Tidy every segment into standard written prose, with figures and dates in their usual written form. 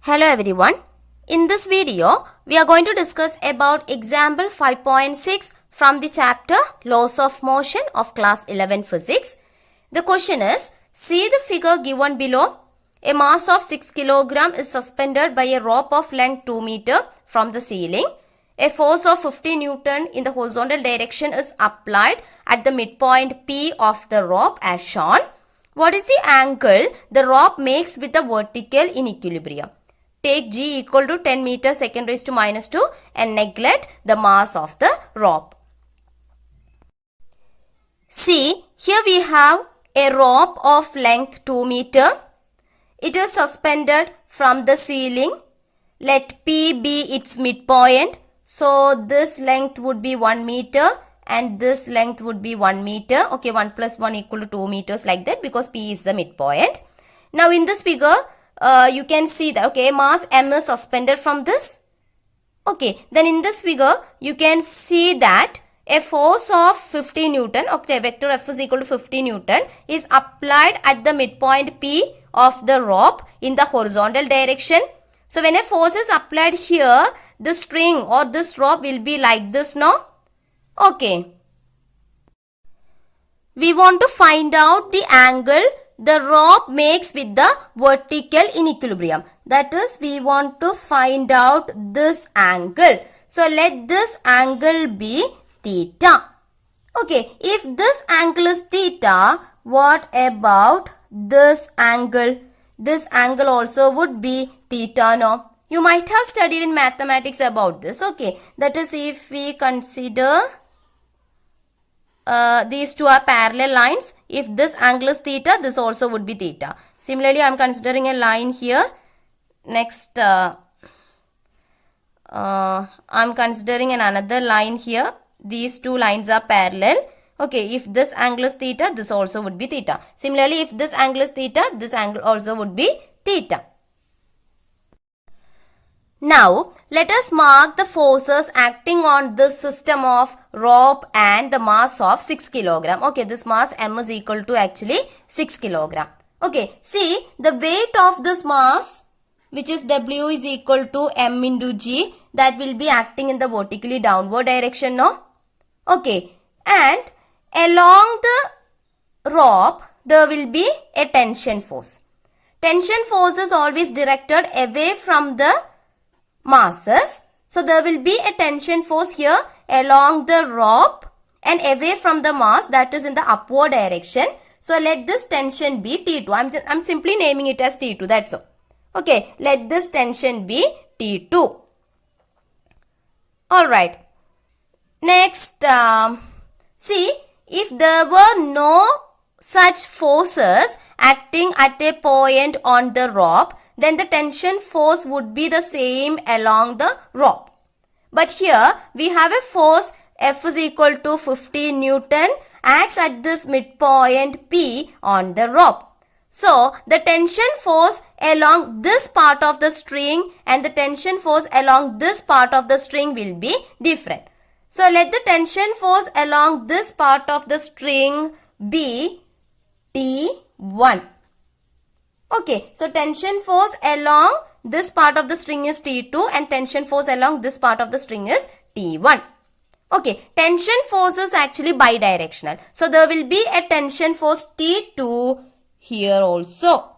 Hello everyone. In this video, we are going to discuss about example 5.6 from the chapter Laws of Motion of class 11 physics. The question is, see the figure given below. A mass of 6 kg is suspended by a rope of length 2 meter from the ceiling. A force of 50 Newton in the horizontal direction is applied at the midpoint P of the rope as shown. What is the angle the rope makes with the vertical in equilibrium? Take G equal to 10 meters second raised to minus 2 and neglect the mass of the rope. See, here we have a rope of length 2 meter. It is suspended from the ceiling. Let P be its midpoint. So, this length would be 1 meter and this length would be 1 meter. Okay, 1 plus 1 equal to 2 meters like that because P is the midpoint. Now, in this figure, you can see that, okay, mass M is suspended from this. Okay, then in this figure, you can see that a force of 50 Newton, okay, vector F is equal to 50 Newton is applied at the midpoint P of the rope in the horizontal direction. So, when a force is applied here, the string or this rope will be like this, no? Okay. We want to find out the angle the rope makes with the vertical in equilibrium. That is, we want to find out this angle. So, let this angle be theta. Okay, if this angle is theta, what about this angle? This angle also would be theta, no? You might have studied in mathematics about this. Okay, that is, if we consider these two are parallel lines. If this angle is theta, this also would be theta. Similarly, I am considering a line here. Next, I am considering another line here. These two lines are parallel. Okay, if this angle is theta, this also would be theta. Similarly, if this angle is theta, this angle also would be theta. Now, let us mark the forces acting on this system of rope and the mass of 6 kg. Okay, this mass M is equal to actually 6 kg. Okay, see the weight of this mass, which is W is equal to M into G, that will be acting in the vertically downward direction, no? Okay, and along the rope, there will be a tension force. Tension force is always directed away from the masses. So, there will be a tension force here along the rope and away from the mass, that is in the upward direction. So, let this tension be T2. I'm simply naming it as T2. That's all. Okay. Let this tension be T2. Alright. Next, see, if there were no such forces acting at a point on the rope, then the tension force would be the same along the rope. But here we have a force F is equal to 50 Newton acts at this midpoint P on the rope. So, the tension force along this part of the string and the tension force along this part of the string will be different. So, let the tension force along this part of the string be T1. Okay, so tension force along this part of the string is T2 and tension force along this part of the string is T1. Okay, tension force is actually bidirectional. So, there will be a tension force T2 here also.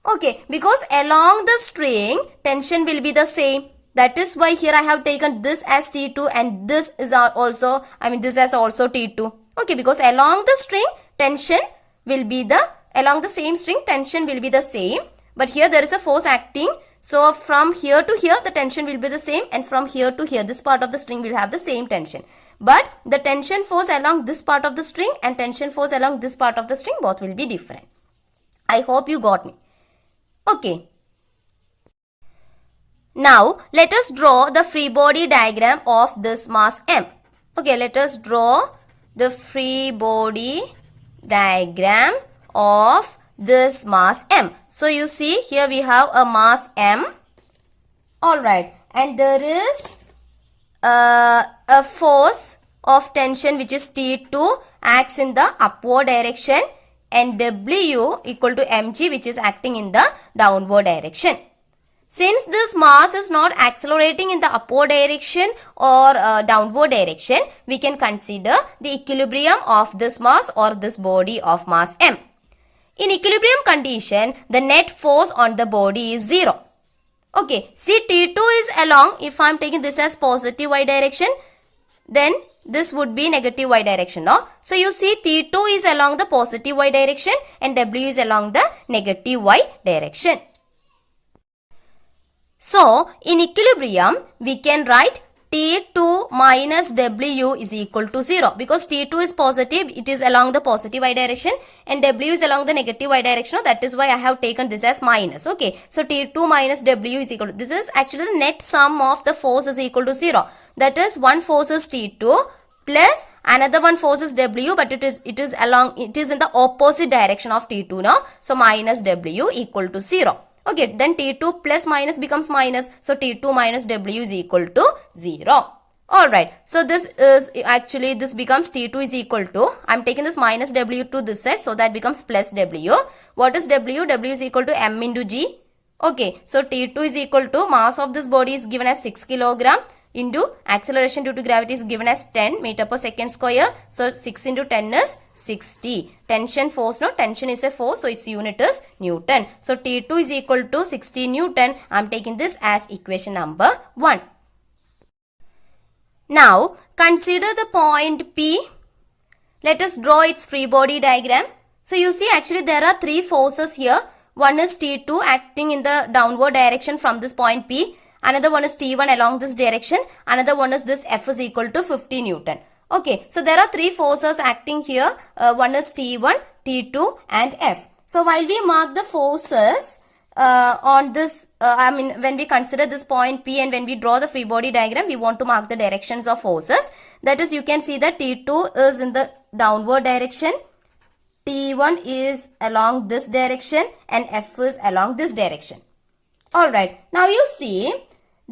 Okay, because along the string, tension will be the same. That is why here I have taken this as T2 and this is also, this as also T2. Okay, because along the string, tension will be along the same string, tension will be the same. But here there is a force acting. So, from here to here, the tension will be the same. And from here to here, this part of the string will have the same tension. But the tension force along this part of the string and tension force along this part of the string, both will be different. I hope you got me. Okay. Now, let us draw the free body diagram of this mass M. Okay, let us draw the free body diagram of this mass M. So, you see here we have a mass M. Alright, and there is a force of tension which is T2 acts in the upward direction and W equal to mg which is acting in the downward direction. Since this mass is not accelerating in the upward direction or downward direction, we can consider the equilibrium of this mass or this body of mass m. In equilibrium condition, the net force on the body is 0. Okay, see T2 is along, if I am taking this as positive y direction, then this would be negative y direction, no? So you see T2 is along the positive y direction and W is along the negative y direction. So in equilibrium, we can write T2 minus W is equal to 0 because T2 is positive, it is along the positive y direction and W is along the negative y direction. That is why I have taken this as minus. Okay, so T2 minus W is equal to, this is actually the net sum of the force is equal to 0. That is one force is T2 plus another one force is W, but it is in the opposite direction of T2 now. So minus W equal to 0. Okay, then T2 plus minus becomes minus. So T2 minus W is equal to 0. Alright, so this becomes T2 is equal to, I am taking this minus W to this side, so that becomes plus W. What is W? W is equal to M into G. Okay, so T2 is equal to, mass of this body is given as 6 kilogram into acceleration due to gravity is given as 10 meter per second square. So 6 into 10 is 60. Tension force, no, tension is a force, so its unit is Newton. So T2 is equal to 60 Newton. I am taking this as equation number 1. Now consider the point P. Let us draw its free body diagram. So you see actually there are three forces here. One is T2 acting in the downward direction from this point P. Another one is T1 along this direction. Another one is this F is equal to 50 Newton. Okay, so there are three forces acting here. One is T1, T2 and F. So while we mark the forces on this, when we consider this point P and when we draw the free body diagram, we want to mark the directions of forces. That is, you can see that T2 is in the downward direction. T1 is along this direction and F is along this direction. Alright, now you see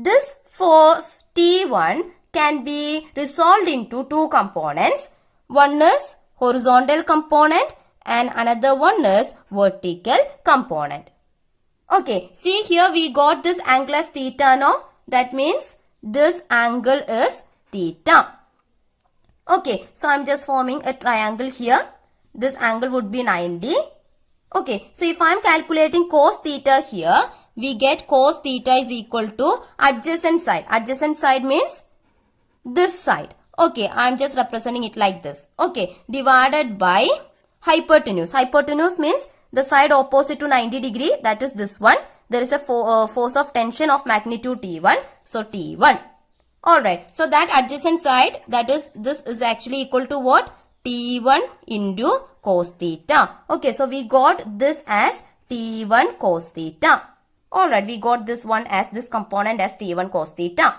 this force T1 can be resolved into two components. One is horizontal component and another one is vertical component. Okay, see here we got this angle as theta now. That means this angle is theta. Okay, so I am just forming a triangle here. This angle would be 90. Okay, so if I am calculating cos theta here, we get cos theta is equal to adjacent side. Adjacent side means this side. Okay, I am just representing it like this. Okay, divided by hypotenuse. Hypotenuse means the side opposite to 90 degree, that is this one. There is a force of tension of magnitude T1. So T1. Alright, so that adjacent side, that is, this is actually equal to what? T1 into cos theta. Okay, so we got this as T1 cos theta. Alright, we got this one as this component as T1 cos theta.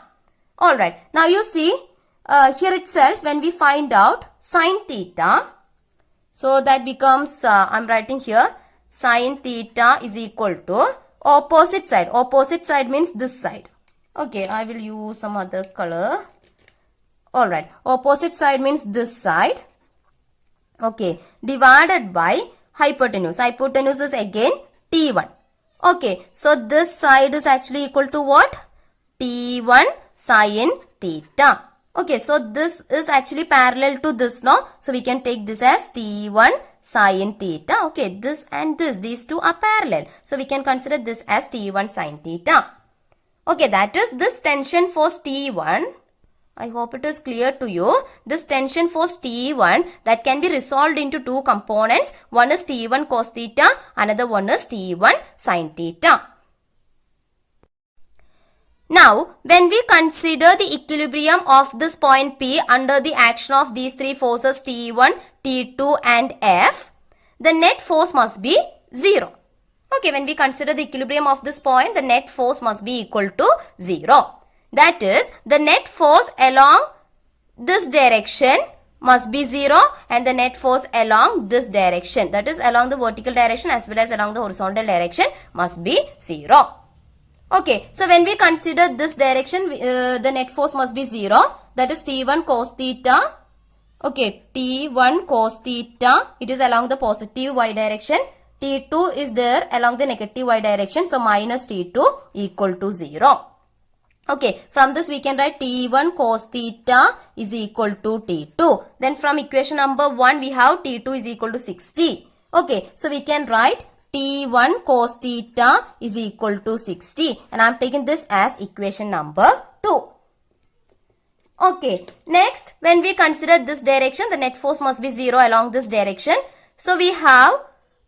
Alright, now you see here itself when we find out sin theta. So that becomes, I am writing here, sin theta is equal to opposite side. Opposite side means this side. Okay, I will use some other color. Alright, opposite side means this side. Okay, divided by hypotenuse. Hypotenuse is again T1. Okay, so this side is actually equal to what? T1 sin theta. Okay, so this is actually parallel to this now. So we can take this as T1 sin theta. Okay, this and this, these two are parallel. So we can consider this as T1 sin theta. Okay, that is this tension force T1. I hope it is clear to you. This tension force T1 that can be resolved into two components. One is T1 cos theta, another one is T1 sin theta. Now, when we consider the equilibrium of this point P under the action of these three forces T1, T2 and F, the net force must be 0. Okay, when we consider the equilibrium of this point, the net force must be equal to 0. That is, the net force along this direction must be 0 and the net force along this direction, that is along the vertical direction as well as along the horizontal direction, must be 0. Okay, so when we consider this direction, the net force must be 0. That is T1 cos theta. Okay, T1 cos theta, it is along the positive y direction. T2 is there along the negative y direction. So minus T2 equal to 0. Okay, from this we can write T1 cos theta is equal to T2. Then from equation number 1 we have T2 is equal to 60. Okay, so we can write T1 cos theta is equal to 60. And I am taking this as equation number 2. Okay, next when we consider this direction, the net force must be 0 along this direction. So we have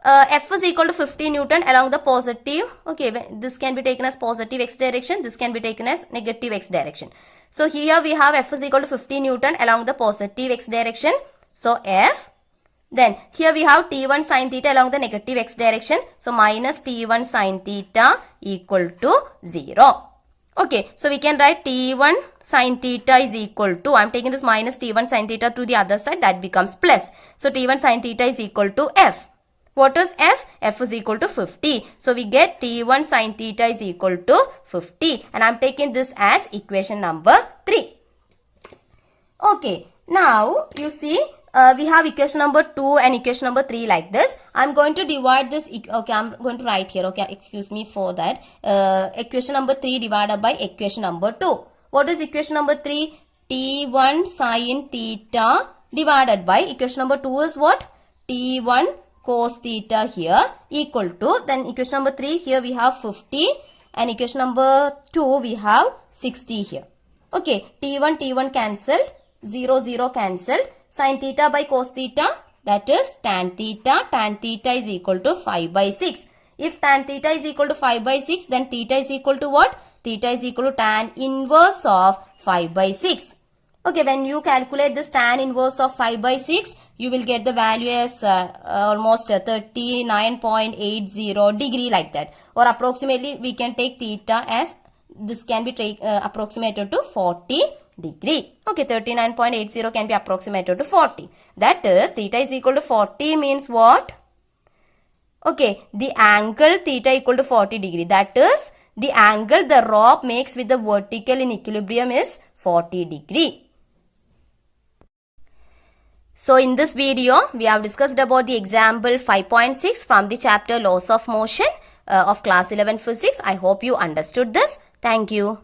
F is equal to 50 Newton along the positive. Okay, this can be taken as positive x direction. This can be taken as negative x direction. So here we have F is equal to 50 Newton along the positive x direction. So F. Then here we have T1 sin theta along the negative x direction. So minus T1 sin theta equal to 0. Okay, so we can write T1 sin theta is equal to, I am taking this minus T1 sin theta to the other side, that becomes plus. So T1 sin theta is equal to F. What is F? F is equal to 50. So we get T1 sin theta is equal to 50. And I am taking this as equation number 3. Okay, now you see we have equation number 2 and equation number 3 like this. I am going to divide this. Okay, I am going to write here. Okay, excuse me for that. Equation number 3 divided by equation number 2. What is equation number 3? T1 sin theta divided by equation number 2 is what? T1 cos theta here equal to, then equation number 3 here we have 50 and equation number 2 we have 60 here. Okay, T1 cancelled, 0 cancelled, sin theta by cos theta, that is tan theta is equal to 5 by 6. If tan theta is equal to 5 by 6, then theta is equal to what? Theta is equal to tan inverse of 5 by 6. Okay, when you calculate this tan inverse of 5 by 6, you will get the value as almost 39.80 degree like that. Or approximately we can take theta as, this can be approximated to 40 degree. Okay, 39.80 can be approximated to 40. That is, theta is equal to 40 means what? Okay, the angle theta equal to 40 degree. That is, the angle the rope makes with the vertical in equilibrium is 40 degree. So in this video, we have discussed about the example 5.6 from the chapter Laws of Motion of class 11 Physics. I hope you understood this. Thank you.